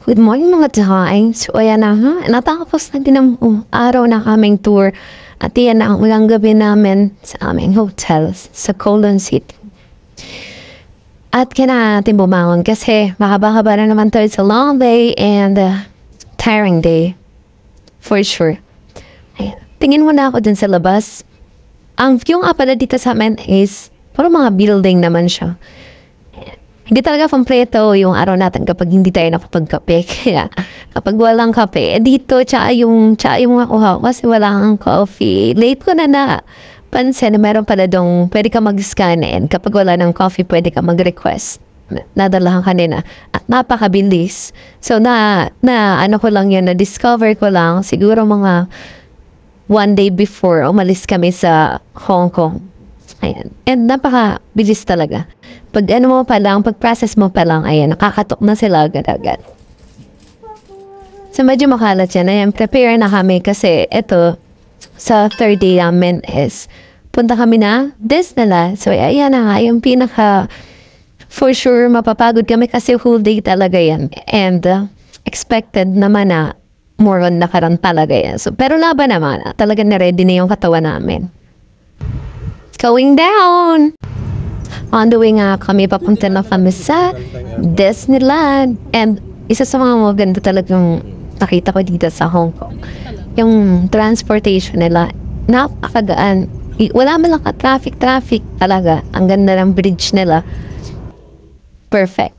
Good morning mga tahay. So ayan na ha, natapos na din ang araw na kaming tour. At yan na ang ulang gabi namin sa aming hotel sa Colon City. At kailangan natin bumangon kasi mahaba-haba na naman tayo sa long day and tiring day. For sure. Ayan. Tingin mo na ako dun sa labas. Ang view nga pala dito sa amin is parang mga building naman siya. Hindi talaga kompleto yung araw natin kapag hindi tayo nakapagkape. Kaya kapag walang kape, dito tsaka yung makuha kasi wala kang coffee. Late ko na pansin na meron pala dong pwede ka mag-scan and kapag wala ng coffee, pwede ka mag-request. Nadalahan kanina. At napakabilis. So ano ko lang yun, na-discover ko lang siguro mga 1 day before umalis kami sa Hong Kong. Ayan. And napaka-bilis talaga. Pag pag-process mo pa lang, ayan, nakakatok na sila agad-agad. So, medyo makalat yan. Ayan, prepare na kami kasi ito, sa third day namin is, punta kami na Disneyland. So, ayan na nga, yung for sure, mapapagod kami kasi whole day talaga yan. And, expected naman na more on nakaraan talaga yan. So, pero laban naman, talaga na-ready na yung katawan namin. Going down! On the way nga kami, papunta na kami sa Disneyland. And isa sa mga maganda talagang nakita ko dito sa Hong Kong, yung transportation nila, napakagaan. Wala man lang ka-traffic talaga. Ang ganda ng bridge nila. Perfect.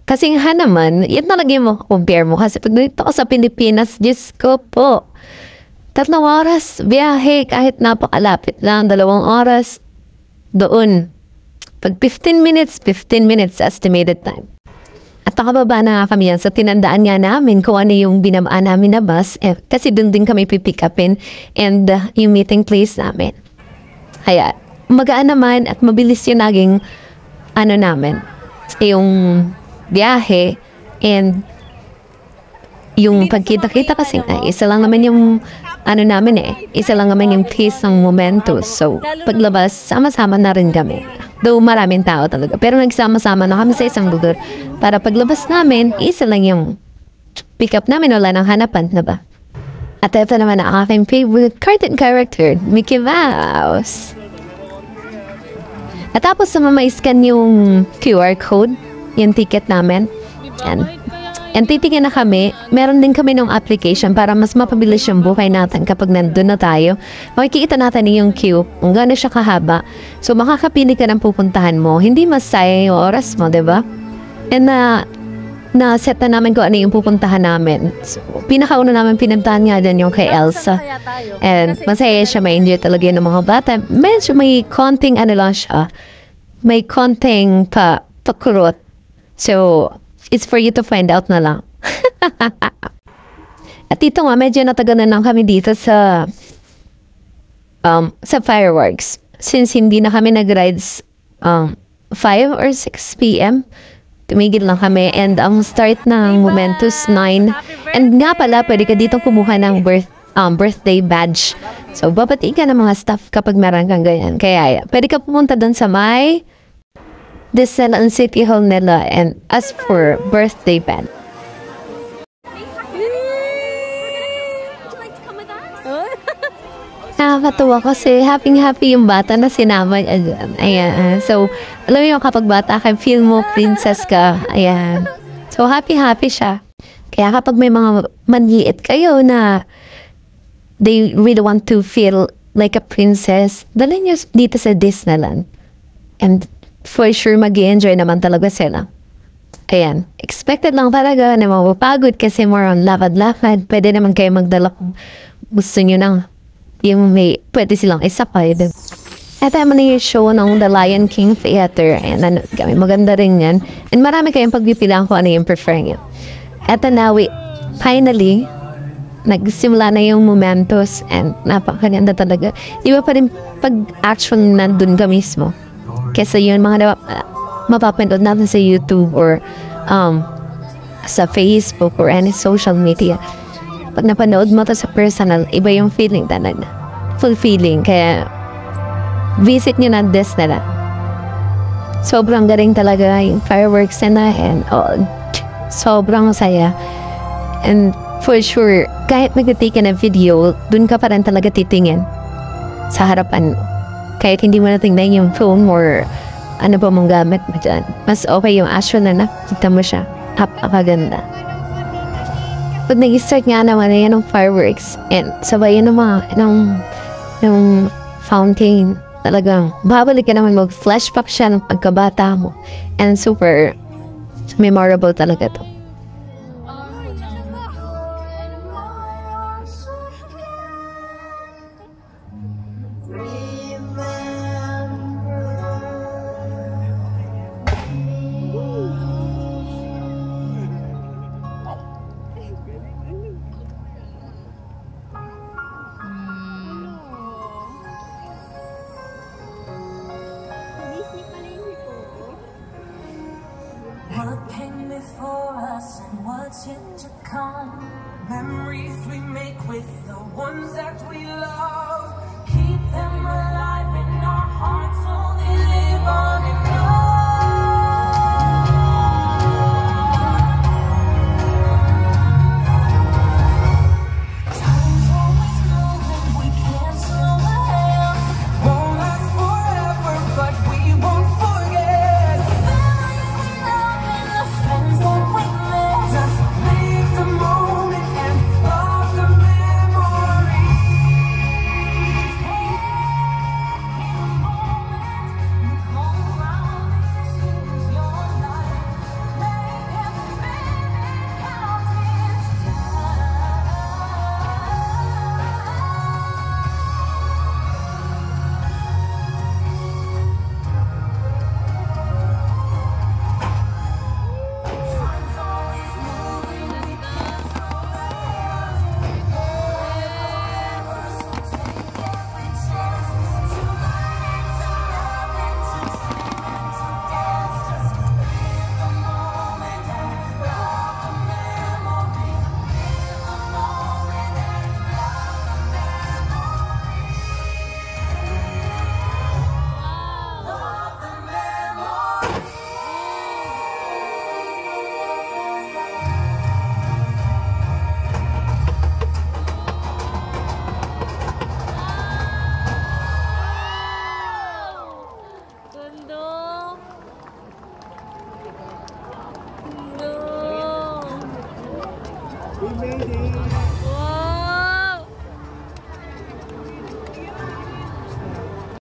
Kasi nga naman, yan talaga yung compare mo. Kasi pag dito ako sa Pilipinas, Diyos ko po, 3 oras, biyahe, kahit napakalapit lang, 2 oras, doon. Pag 15 minutes estimated time. At nakababa na kami yan, so tinandaan nga namin kung ano yung binabaan namin na bus, kasi doon din kami pipick upin, and yung meeting place namin. Kaya, magaan naman at mabilis yung naging, namin, yung biyahe, and yung pagkita-kita kasi isa lang naman yung isa lang naman yung piece ng momento. So, paglabas, sama-sama na rin kami. Though maraming tao talaga. Pero nagsama-sama na kami sa isang lugar para paglabas namin, isa lang yung pick up namin, wala nang hanapan na ba? At ito naman ang aking favorite cartoon character, Mickey Mouse. At tapos ma-scan yung QR code, yung ticket namin. And titingin na kami, meron din kami ng application para mas mapabilis yung buhay natin kapag nandun na tayo. Makikita natin yung queue, kung gano'n siya kahaba. So, makakapili ka ng pupuntahan mo. Hindi mas sayang yung oras mo, diba? And na-set na namin kung ano yung pupuntahan namin. So, pinakauna namin pinuntahan nga din yung kay Elsa. And masaya siya, may enjoy talaga yun ng mga bata. Medyo may konting lang siya. May konting pakurot. So, it's for you to find out na lang. At dito nga, medyo natagalan lang kami dito sa fireworks. Since hindi na kami nag-rides 5 or 6 p.m., tumigil lang kami. And ang start ng Momentus 9. And nga pala, pwede ka dito kumuha ng birthday badge. So, babatiin ka ng mga staff kapag meron kang ganyan. Kaya, pwede ka pumunta doon sa may Disneyland City Hall nila and ask for birthday band. Nakakatuwa kasi happy yung bata na sinama niya dyan. Ayan. So, alam mo yung kapag bata ka, feel mo princess ka. Ayan. So, happy siya. Kaya kapag may mga manliit kayo na they really want to feel like a princess, dalhin nyo dito sa Disneyland. And for sure, mag-i-enjoy naman talaga sila. Ayan. Expected lang talaga na mapapagod kasi more on lakad-lakad. Pwede naman kayo magdala kung gusto nyo nang yung pwede silang isakay. At naman na yung show ng The Lion King Theater. Ayan, kami maganda rin yan. And marami kayong pagpipilang kung ano yung prefer nyo. At na, finally, nagsimula na yung momentos and napakaganda talaga. Iba pa rin pag-action nandun ka mismo. Kesa yun, mga mapapanood natin sa YouTube or sa Facebook or any social media. Pag napanood mo to sa personal, iba yung feeling talaga. Fulfilling. Kaya, visit nyo na Disneyland. Sobrang galing talaga yung fireworks na and all. Sobrang saya. And for sure, kahit mag-take ka ng video, dun ka pa rin talaga titingin sa harapan mo. Kahit hindi mo natingnan yung phone or ano ba mong gamit mo dyan. Mas okay yung actual na nakita mo siya. Napakaganda. Pag nag-start nga naman na yan ng fireworks and sabay yan ng fountain, talagang babalik ka naman mag-flashback siya ng pagkabata mo. And super memorable talaga to. What came before us and what's yet to come? Memories we make with the ones that we love. Keep them alive in our hearts so they live on in love. Time's always moving, we can't slow the hand. Won't last forever, but we won't forget. Memories we love and the friends that we met. Just live the moment and love the memory. In the moment, you come around, this is your life. Make every minute count each time. Time's always moving, we can't slow down. Forever, so take every chance to learn, to love, and to dream and to dance. Just live the moment and love the memory. Live the moment and love the memory. Love the memory. Ganda! Ganda! We made it!